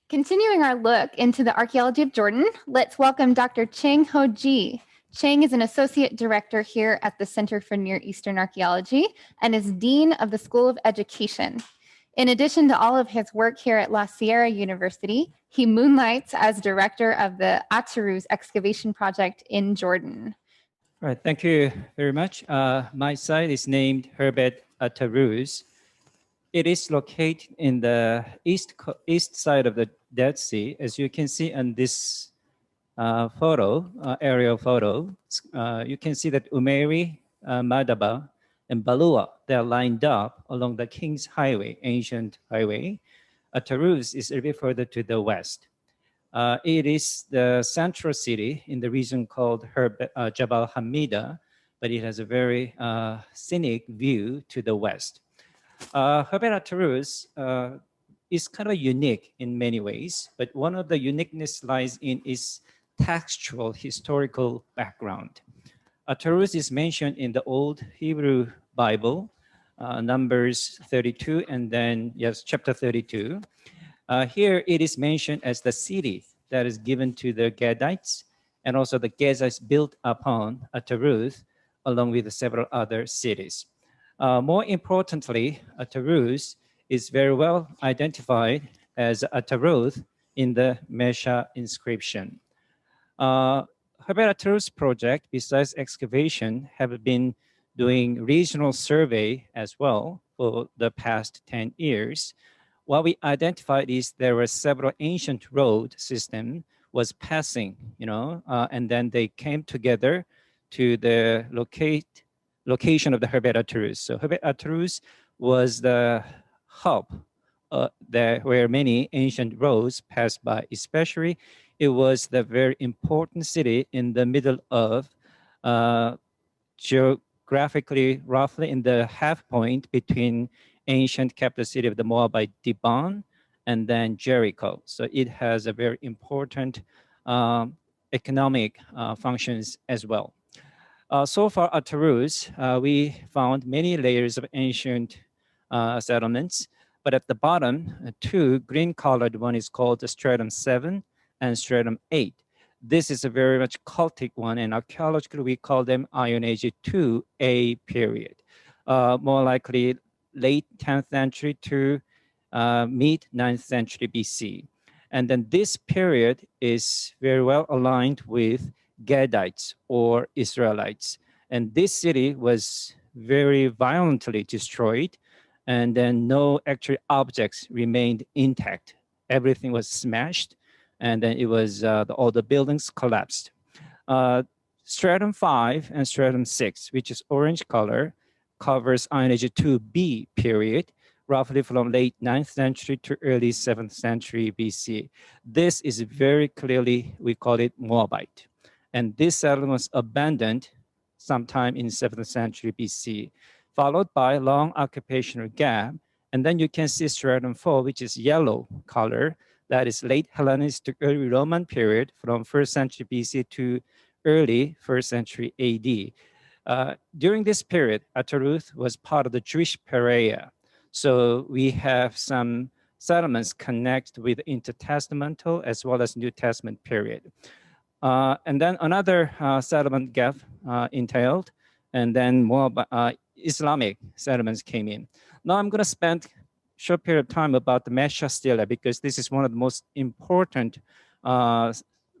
Continuing our look into the archaeology of Jordan, let's welcome Dr. Chang-ho. Chang is an associate director here at the Center for Near Eastern Archaeology and is dean of the School of Education. In addition to all of his work here at La Sierra University, he moonlights as director of the Ataruz excavation project in Jordan. All right, thank you very much. My site is named Khirbat Ataruz. It is located in the east side of the Dead Sea. As you can see on this aerial photo, you can see that Umeri, Madaba, and Balua, they're lined up along the King's Highway, ancient highway. Ataruz is a bit further to the west. It is the central city in the region called Jabal Hamida, but it has a very scenic view to the west. Khirbat Ataruz is kind of unique in many ways, but one of the uniqueness lies in its textual historical background. Ataruz is mentioned in the Old Hebrew Bible, Numbers 32, and then, yes, chapter 32. Here it is mentioned as the city that is given to the Gadites, and also the Gadites built upon Ataruz, along with several other cities. More importantly, Ataruz is very well identified as Ataroth in the Mesha inscription. Khirbat Ataruz project, besides excavation, have been doing regional survey as well for the past 10 years. What we identified is there were several ancient road system was passing, and then they came together to the location of the Khirbat Ataruz. So Khirbat Ataruz was the hub where many ancient roads passed by. Especially, it was the very important city in the middle of geographically, roughly in the half point between ancient capital city of the Moabite Dibon and then Jericho. So it has a very important economic functions as well. So far at Ataruz, we found many layers of ancient settlements, but at the bottom, two green-colored one is called the Stratum 7 and Stratum 8. This is a very much cultic one, and archaeologically we call them Iron Age 2A period. More likely late 10th century to mid 9th century BC. And then this period is very well aligned with Gadites or Israelites. And this city was very violently destroyed, and then no actual objects remained intact. Everything was smashed, and then it was all the buildings collapsed. Stratum 5 and Stratum 6, which is orange color, covers Iron Age 2B period, roughly from late 9th century to early 7th century BC. This is very clearly, we call it Moabite. And this settlement was abandoned sometime in 7th century BC, followed by a long occupational gap. And then you can see Stratum 4, which is yellow color, that is late Hellenistic to early Roman period from 1st century BC to early 1st century AD. During this period, Ataruz was part of the Jewish Perea. So we have some settlements connected with intertestamental as well as New Testament period. And then another settlement gap entailed, and then more Islamic settlements came in. Now I'm going to spend a short period of time about the Mesha stela because this is one of the most important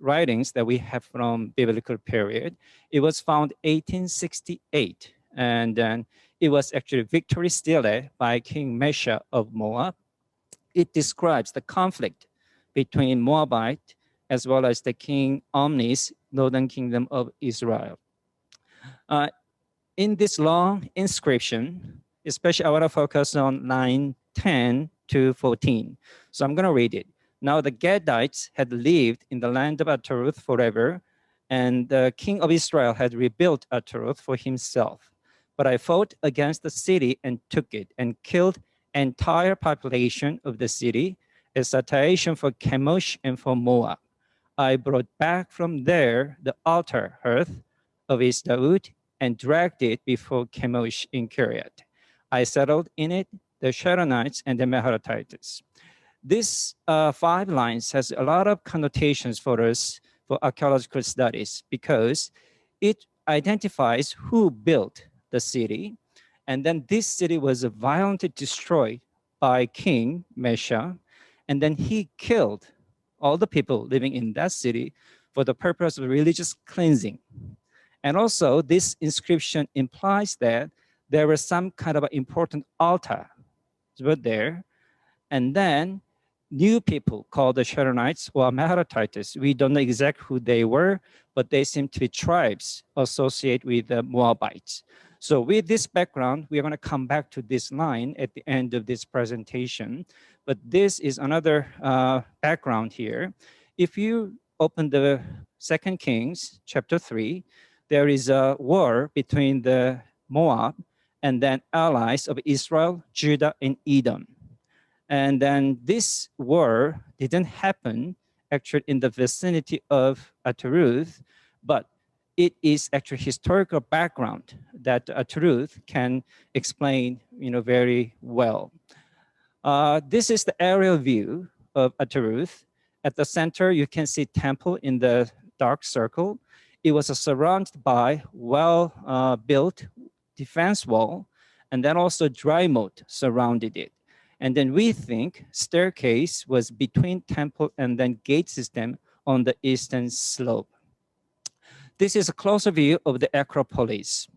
writings that we have from biblical period. It was found 1868, and then it was actually victory stele by King Mesha of Moab. It describes the conflict between Moabite as well as the King Omni's northern kingdom of Israel. In this long inscription, especially I want to focus on line 10 to 14. So I'm going to read it. Now the Gadites had lived in the land of Ataroth forever, and the king of Israel had rebuilt Ataroth for himself. But I fought against the city and took it and killed entire population of the city as satiation for Chemosh and for Moab. I brought back from there the altar hearth of Daud and dragged it before Chemosh in Khirbat. I settled in it the Sharonites and the Maharathites. This 5 lines has a lot of connotations for us for archaeological studies because it identifies who built the city. And then this city was violently destroyed by King Mesha. And then he killed all the people living in that city for the purpose of religious cleansing. And also this inscription implies that there was some kind of an important altar there. And then new people called the Sharonites or Maharatites. We don't know exactly who they were, but they seem to be tribes associated with the Moabites. So with this background, we're going to come back to this line at the end of this presentation. But this is another background here. If you open the 2 Kings chapter 3, there is a war between the Moab and then allies of Israel, Judah, and Edom. And then this war didn't happen actually in the vicinity of Ataruz, but it is actually historical background that Ataruz can explain, very well. This is the aerial view of Ataruz. At the center, you can see temple in the dark circle. It was surrounded by well-built defense wall, and then also dry moat surrounded it. And then we think staircase was between temple and then gate system on the eastern slope. This is a closer view of the Acropolis.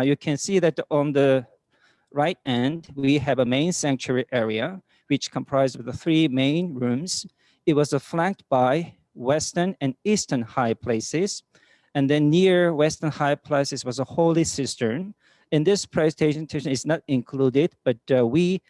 You can see that on the right end, we have a main sanctuary area, which comprised of the 3 main rooms. It was flanked by western and eastern high places. And then near western high places was a holy cistern. In this presentation, it's not included, but we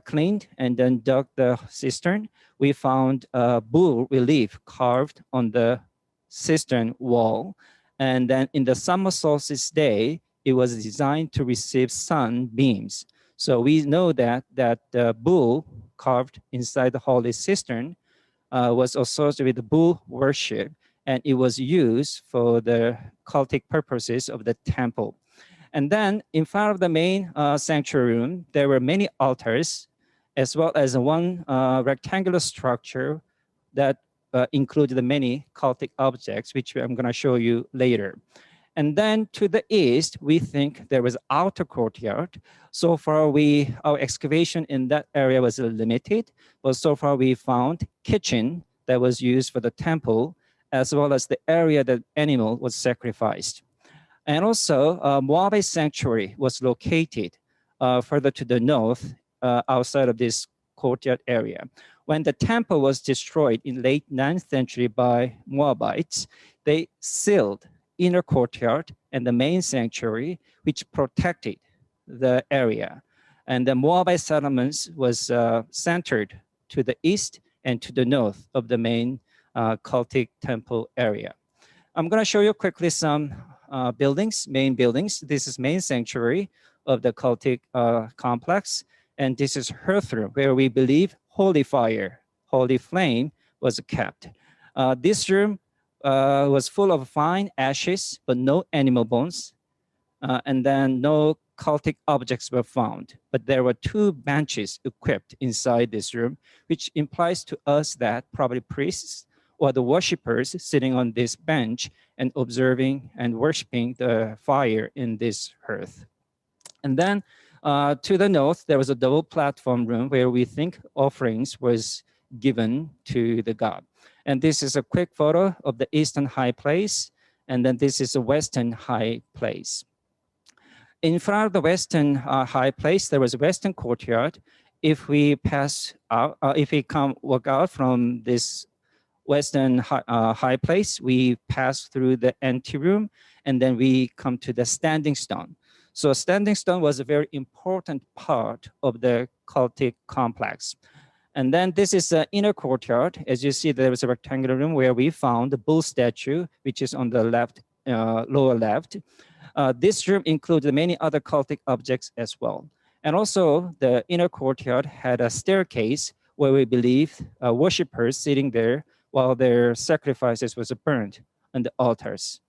cleaned and then dug the cistern. We found a bull relief carved on the cistern wall. And then in the summer solstice day, it was designed to receive sun beams. So we know that the bull carved inside the holy cistern was associated with the bull worship, and it was used for the cultic purposes of the temple. And then in front of the main sanctuary room, there were many altars, as well as one rectangular structure that included many cultic objects, which I'm going to show you later. And then to the east, we think there was outer courtyard. So far, our excavation in that area was limited, but so far we found kitchen that was used for the temple, as well as the area that animal was sacrificed. And also, Moabite sanctuary was located further to the north outside of this courtyard area. When the temple was destroyed in late 9th century by Moabites, they sealed inner courtyard and the main sanctuary, which protected the area. And the Moabite settlements was centered to the east and to the north of the main cultic temple area. I'm going to show you quickly some main buildings. This is main sanctuary of the cultic complex. And this is Hearth Room, where we believe holy fire, holy flame was kept. This room was full of fine ashes, but no animal bones. And then no cultic objects were found. But there were 2 benches equipped inside this room, which implies to us that probably priests or the worshippers sitting on this bench and observing and worshiping the fire in this hearth. And then to the north, there was a double platform room where we think offerings was given to the god. And this is a quick photo of the eastern high place. And then this is a western high place. In front of the western high place, there was a western courtyard. If we pass out, walk out from this western high place, we pass through the anteroom, and then we come to the standing stone. So standing stone was a very important part of the cultic complex. And then this is the inner courtyard. As you see, there was a rectangular room where we found the bull statue, which is on the left, lower left. This room included many other cultic objects as well. And also the inner courtyard had a staircase where we believe worshippers sitting there while their sacrifices was burned on the altars.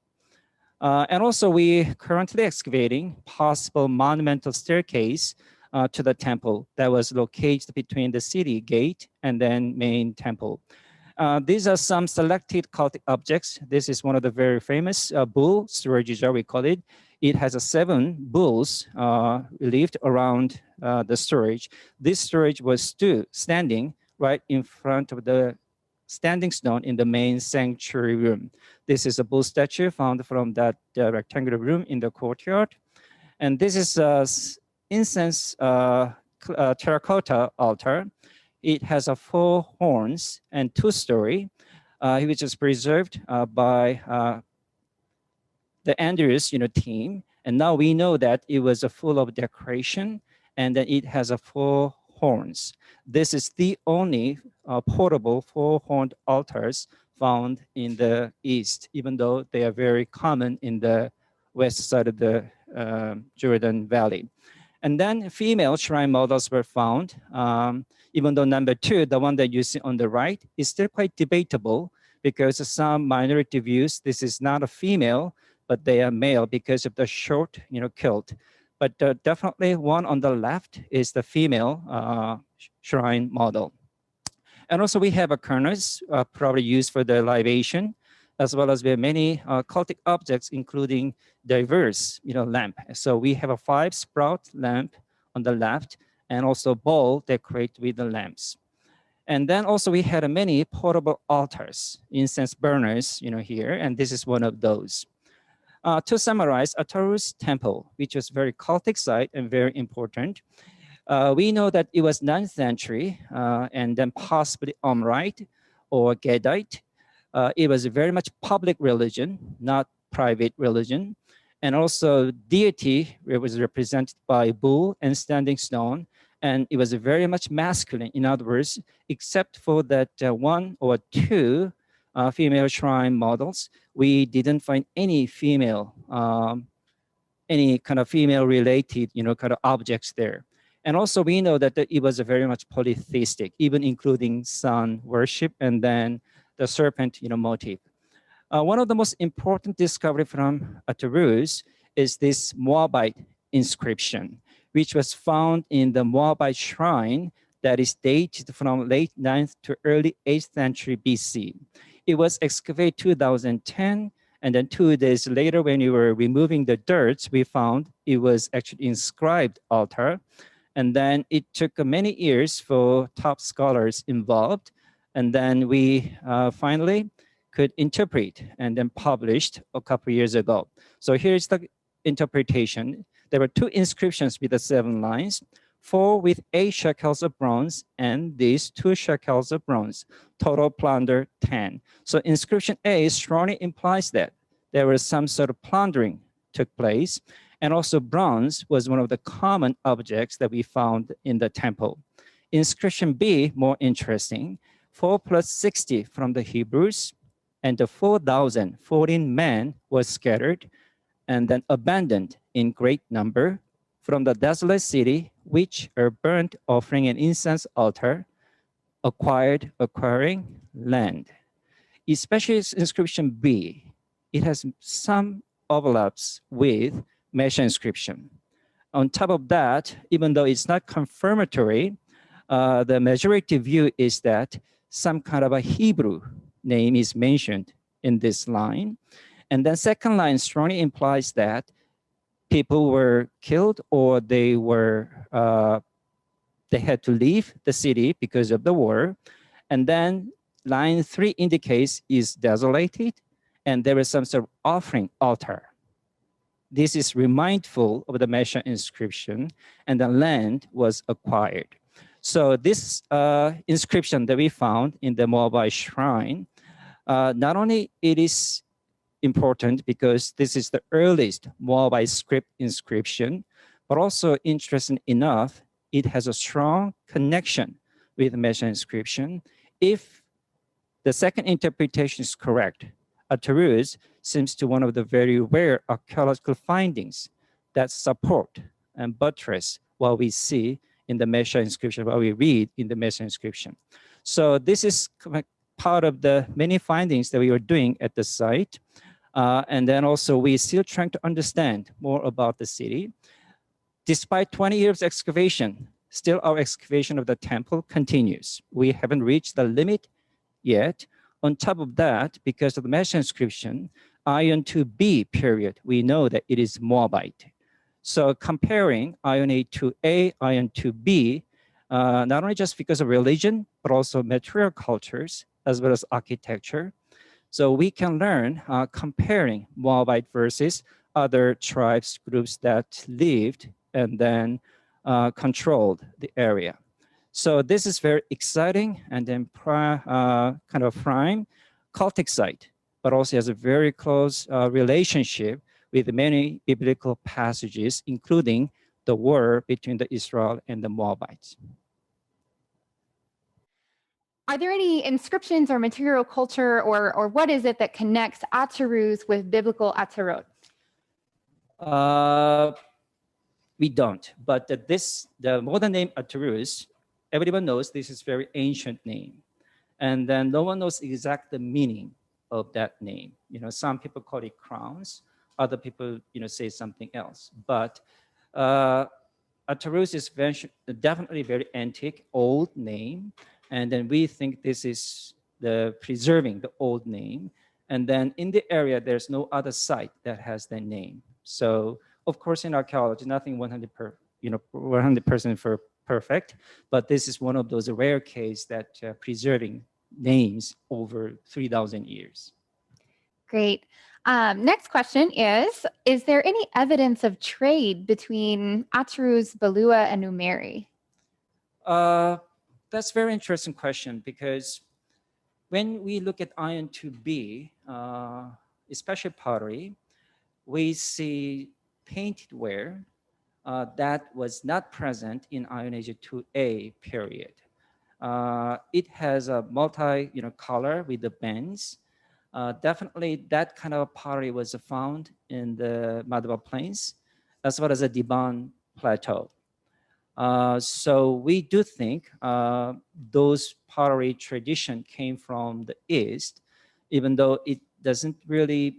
And also we currently excavating possible monumental staircase to the temple that was located between the city gate and then main temple. These are some selected cultic objects. This is one of the very famous bull storage jar, we call it. It has 7 bulls relieved around the storage. This storage was standing right in front of the standing stone in the main sanctuary room. This is a bull statue found from that rectangular room in the courtyard. And this is incense terracotta altar. It has 4 horns and 2-story, which is preserved by the Andrews team. And now we know that it was full of decoration, and then it has 4 horns. This is the only portable 4-horned altars found in the East, even though they are very common in the west side of the Jordan Valley. And then female shrine models were found, even though number 2, the one that you see on the right, is still quite debatable because some minority views this is not a female, but they are male because of the short kilt. But definitely one on the left is the female shrine model. And also we have a cornice probably used for the libation, as well as we have many cultic objects, including diverse lamp. So we have a 5-sprout lamp on the left, and also bowl decorated with the lamps. And then also we had many portable altars, incense burners here, and this is one of those. To summarize, Ataruz Temple, which was very cultic site and very important. We know that it was 9th century and then possibly Amrite or Gedite. It was very much public religion, not private religion. And also deity was represented by bull and standing stone. And it was very much masculine, in other words, except for that 1 or 2 female shrine models, we didn't find any female, any kind of female related, kind of objects there. And also we know that it was very much polytheistic, even including sun worship and then the serpent, motif. One of the most important discovery from Ataruz is this Moabite inscription, which was found in the Moabite shrine that is dated from late 9th to early 8th century BC. It was excavated 2010, and then 2 days later, when we were removing the dirt, we found it was actually inscribed altar. And then it took many years for top scholars involved. And then we finally could interpret and then published a couple years ago. So here's the interpretation. There were 2 inscriptions with the 7 lines, 4 with 8 shekels of bronze, and these 2 shekels of bronze. Total plunder 10. So inscription A strongly implies that there was some sort of plundering took place. And also bronze was one of the common objects that we found in the temple. Inscription B, more interesting, 4 plus 60 from the Hebrews, and the 4,014 men were scattered and then abandoned in great number from the desolate city, which are burnt offering an incense altar, acquiring land. Especially inscription B, it has some overlaps with Mesha inscription. On top of that, even though it's not confirmatory, the majority view is that some kind of a Hebrew name is mentioned in this line. And then second line strongly implies that people were killed or they had to leave the city because of the war. And then line 3 indicates is desolated and there is some sort of offering altar. This is remindful of the Mesha inscription, and the land was acquired. So this inscription that we found in the Moabite shrine, not only it is important because this is the earliest Moabite script inscription, but also interesting enough, it has a strong connection with the Mesha inscription. If the second interpretation is correct, Ataruz seems to one of the very rare archaeological findings that support and buttress what we see in the Mesha inscription, what we read in the Mesha inscription. So this is part of the many findings that we are doing at the site. And then also we're still trying to understand more about the city. despite 20 years excavation, still our excavation of the temple continues. We haven't reached the limit yet. On top of that, because of the Mesha inscription, Iron 2B period, we know that it is Moabite. So comparing Iron 8 to A, Iron 2B, not only just because of religion, but also material cultures, as well as architecture. So we can learn comparing Moabite versus other tribes, groups that lived and then controlled the area. So this is very exciting and then kind of prime cultic site, but also has a very close relationship with many biblical passages, including the war between the Israel and the Moabites. Are there any inscriptions or material culture, or what is it that connects Ataruz with biblical Atarot? We don't, but the modern name Ataruz, everyone knows this is very ancient name. And then no one knows exact the meaning of that name. Some people call it crowns, other people, say something else. But Ataruz is definitely very antique, old name. And then we think this is preserving the old name. And then in the area, there's no other site that has that name. So of course, in archaeology, nothing 100% perfect, but this is one of those rare cases that preserving names over 3,000 years. Great. Next question is there any evidence of trade between Ataruz, Balua, and Numeri? That's a very interesting question, because when we look at Iron 2B, especially pottery, we see painted ware that was not present in Iron Age 2A period. It has a color with the bands. Definitely that kind of pottery was found in the Madhava Plains, as well as the Diban Plateau. So we do think those pottery tradition came from the East, even though it doesn't really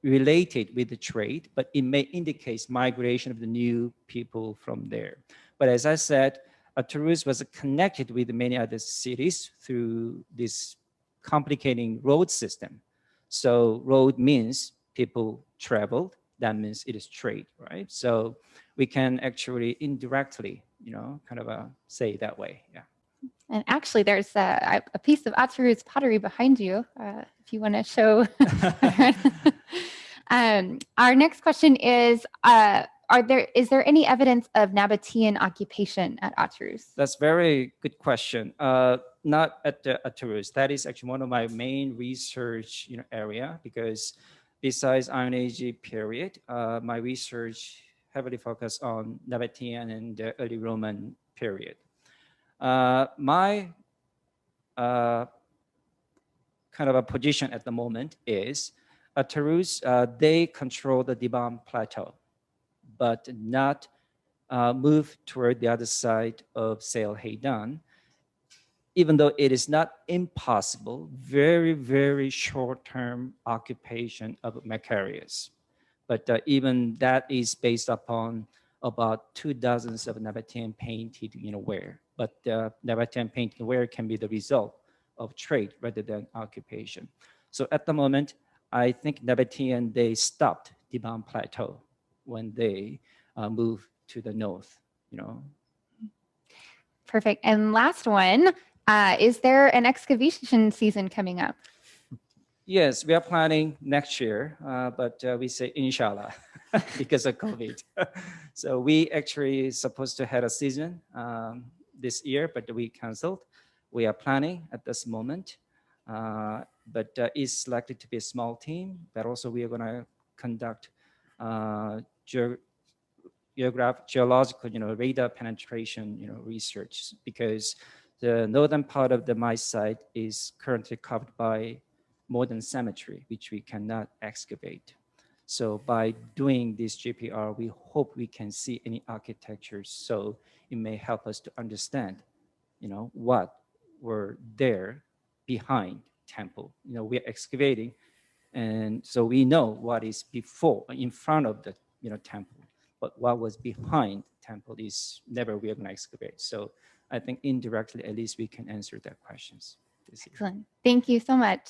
related with the trade, but it may indicate migration of the new people from there. But as I said, Ataruz was connected with many other cities through this complicating road system. So road means people traveled, that means it is trade, right? So we can actually indirectly, say it that way, yeah. And actually, there's a piece of Ataruz pottery behind you, if you want to show. Our next question is there any evidence of Nabatean occupation at Ataruz? That's a very good question. Not at Ataruz. That is actually one of my main research area, because besides Iron Age period, my research heavily focused on Nabatean and the early Roman period. My kind of a position at the moment is Ataruz, they control the Diban Plateau, but not move toward the other side of Sail Haydan, even though it is not impossible, very, very short-term occupation of Macarius. But even that is based upon about 2 dozens of Nabatean painted ware. But Nabatean painted ware can be the result of trade rather than occupation. So at the moment, I think Nabatean, they stopped Diban Plateau when they moved to the north, Perfect. And last one, is there an excavation season coming up? Yes, we are planning next year, but we say inshallah because of COVID. So we actually supposed to have a season this year, but we canceled. We are planning at this moment, but it's likely to be a small team, but also we are going to conduct geological, radar penetration, research, because the northern part of the mine site is currently covered by modern cemetery, which we cannot excavate. So by doing this GPR, we hope we can see any architecture, so it may help us to understand, what were there behind temple. We are excavating, and so we know what is before, in front of the, temple. but what was behind the temple is never we're going to excavate. So I think indirectly, at least we can answer that questions this year. Excellent. Thank you so much.